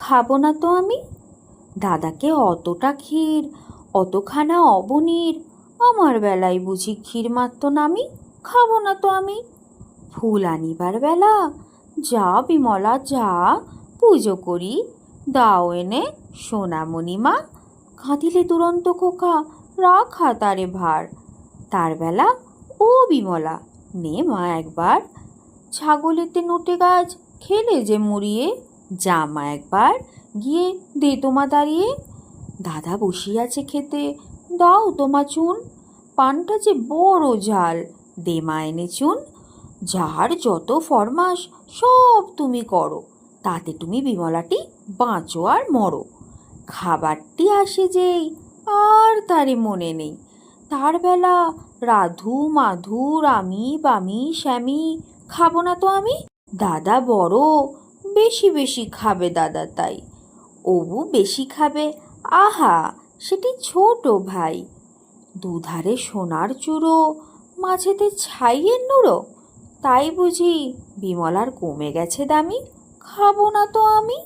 খাবো না তো আমি। দাদাকে অতটা ক্ষীর, অতখানা অবনীর, আমার বেলায় বুঝি ক্ষীর মাত্র নামি। খাবো না তো আমি। ফুল আনিবার বেলা, যা বিমলা যা, পুজো করি, দাও এনে সোনামণি মা। কাঁদিলে দুরন্ত খোকা, রাখা তারে ভার। তার বেলা, ও বিমলা নে মা একবার, ছাগলেতে নোটে গাছ খেলে যে মুড়িয়ে, জামা একবার গিয়ে দে তোমা দাঁড়িয়ে। দাদা বসিয়াছে খেতে, দাও তোমা চুন, পানটা যে বড় ঝাল, দে মা এনে চুন। যার যত ফরমাস সব তুমি করো, তাতে তুমি বিমলাটি বাঁচো আর মরো। খাবারটি আসে যেই, আর তারে মনে নেই। তার বেলা, রাধু মাধু রামি বামি শ্যামি, খাবো না তো আমি। দাদা বড়, বেশি বেশি খাবে দাদা তাই। অবু বেশি খাবে, আহা সেটি ছোট ভাই। দুধারে সোনার চূড়ো, মাঝেতে ছাইয়ের নুড়ো, তাই বুঝি বিমলার কমে গেছে দামি। খাবো না তো আমি।